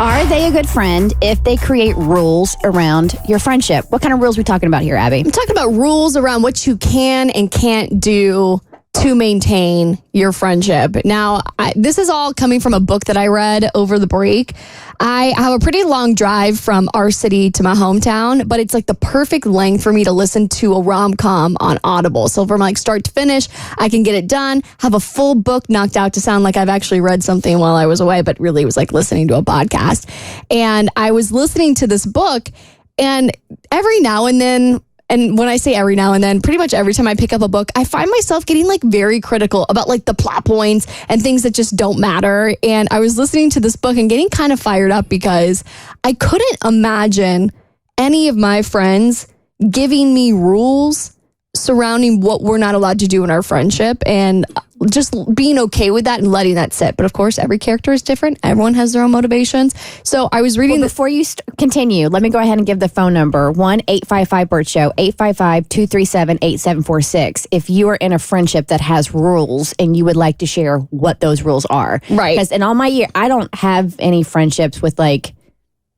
Are they a good friend if they create rules around your friendship? What kind of rules are we talking about here, Abby? I'm talking about rules around what you can and can't do to maintain your friendship. Now, this is all coming from a book that I read over the break. I have a pretty long drive from our city to my hometown, but it's like the perfect length for me to listen to a rom-com on Audible. So from like start to finish, I can get it done, have a full book knocked out to sound like I've actually read something while I was away, but really it was like listening to a podcast. And I was listening to this book, and every now and then, and when I say every now and then, pretty much every time I pick up a book, I find myself getting like very critical about like the plot points and things that just don't matter. And I was listening to this book and getting kind of fired up because I couldn't imagine any of my friends giving me rules surrounding what we're not allowed to do in our friendship, and just being okay with that and letting that sit. But of course, every character is different. Everyone has their own motivations. So I was reading... Well, before you continue, let me go ahead and give the phone number, 1-855-BERT-SHOW, 855-237-8746. If you are in a friendship that has rules and you would like to share what those rules are. Right. Because in all my year, I don't have any friendships with like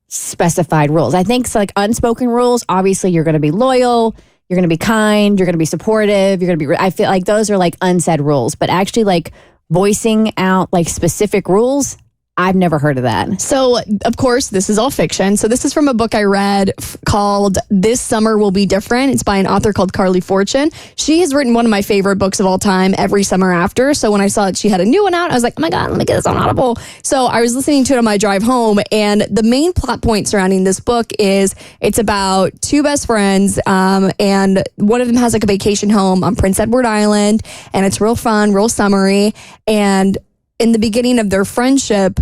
specified rules. I think it's like unspoken rules. Obviously, you're going to be loyal. You're going to be kind, you're going to be supportive, you're going to be, I feel like those are like unsaid rules, but actually like voicing out like specific rules, I've never heard of that. So, of course, this is all fiction. So this is from a book I read called This Summer Will Be Different. It's by an author called Carly Fortune. She has written one of my favorite books of all time, Every Summer After. So when I saw that she had a new one out, I was like, oh my God, let me get this on Audible. So I was listening to it on my drive home. And the main plot point surrounding this book is it's about two best friends. And one of them has like a vacation home on Prince Edward Island. And it's real fun, real summery. And in the beginning of their friendship,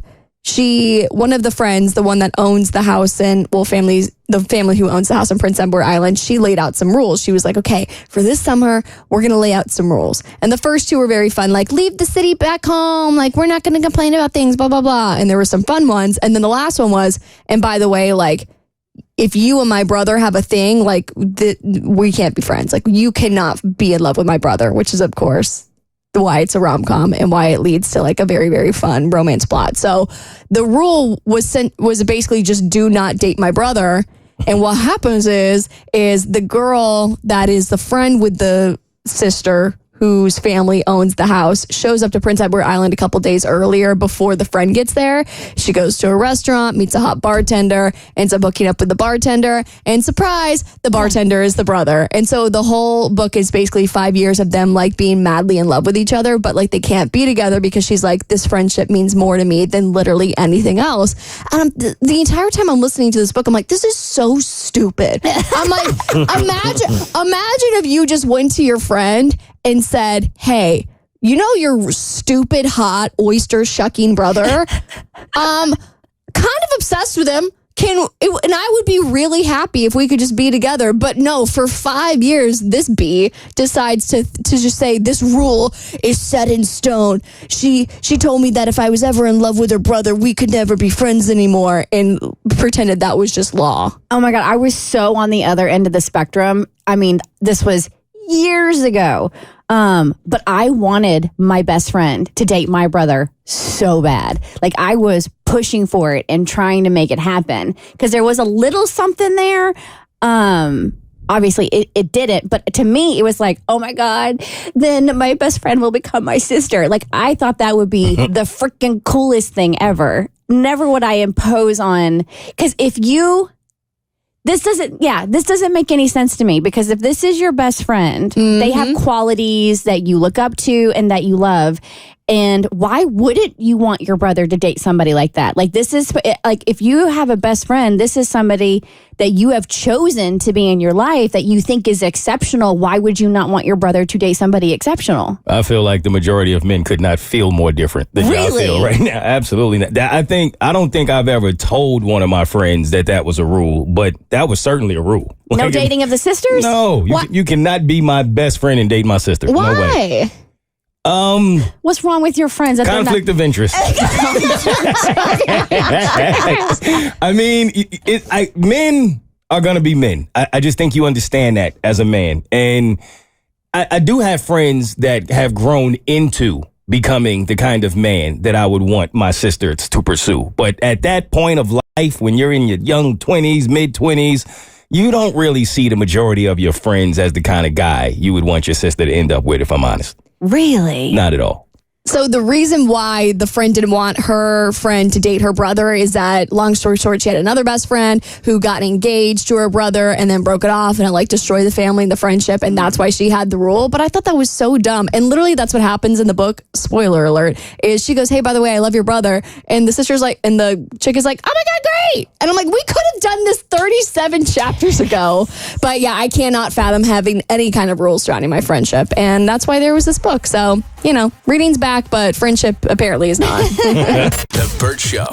one of the friends, the one that owns the house and the family who owns the house on Prince Edward Island, she laid out some rules. She was like, okay, for this summer, we're going to lay out some rules. And the first two were very fun, like leave the city back home. Like we're not going to complain about things, blah, blah, blah. And there were some fun ones. And then the last one was, and by the way, like, if you and my brother have a thing, like we can't be friends. Like you cannot be in love with my brother, which is of course why it's a rom-com and why it leads to like a very, very fun romance plot. So the rule was basically just do not date my brother. And what happens is the girl that is the friend with the sister whose family owns the house shows up to Prince Edward Island a couple days earlier before the friend gets there. She goes to a restaurant, meets a hot bartender, ends up hooking up with the bartender, and surprise, the bartender is the brother. And so the whole book is basically 5 years of them like being madly in love with each other, but like they can't be together because she's like, this friendship means more to me than literally anything else. And the entire time I'm listening to this book, I'm like, this is so stupid. I'm like, imagine if you just went to your friend and said, hey, you know your stupid, hot, oyster-shucking brother? Kind of obsessed with him. And I would be really happy if we could just be together. But no, for 5 years, this bee decides to just say, this rule is set in stone. She told me that if I was ever in love with her brother, we could never be friends anymore, and pretended that was just law. Oh my God, I was so on the other end of the spectrum. I mean, this was years ago. But I wanted my best friend to date my brother so bad. Like I was pushing for it and trying to make it happen because there was a little something there. Obviously it didn't, but to me it was like, oh my God, then my best friend will become my sister. Like I thought that would be the freaking coolest thing ever. Never would I impose on, because this doesn't make any sense to me, because if this is your best friend, they have qualities that you look up to and that you love. And why wouldn't you want your brother to date somebody like that? Like this is like, if you have a best friend, this is somebody that you have chosen to be in your life that you think is exceptional. Why would you not want your brother to date somebody exceptional? I feel like the majority of men could not feel more different than y'all feel right now. Absolutely not. I don't think I've ever told one of my friends that was a rule, but that was certainly a rule. No dating of the sisters? No, you cannot be my best friend and date my sister. Why? No way. What's wrong with your friends? Conflict of interest. I mean, men are going to be men. I just think you understand that as a man. And I do have friends that have grown into becoming the kind of man that I would want my sister to pursue. But at that point of life, when you're in your young 20s, mid-20s, you don't really see the majority of your friends as the kind of guy you would want your sister to end up with, if I'm honest. Really? Not at all. So the reason why the friend didn't want her friend to date her brother is that, long story short, she had another best friend who got engaged to her brother and then broke it off, and it destroyed the family and the friendship, and that's why she had the rule. But I thought that was so dumb. And literally that's what happens in the book. Spoiler alert, is she goes, "Hey, by the way, I love your brother." And the sister's like, and the chick is like, "Oh my God, great." And I'm like, we could have done this 37 chapters ago. But yeah, I cannot fathom having any kind of rules surrounding my friendship. And that's why there was this book. So, reading's back, but friendship apparently is not. The Bert Show.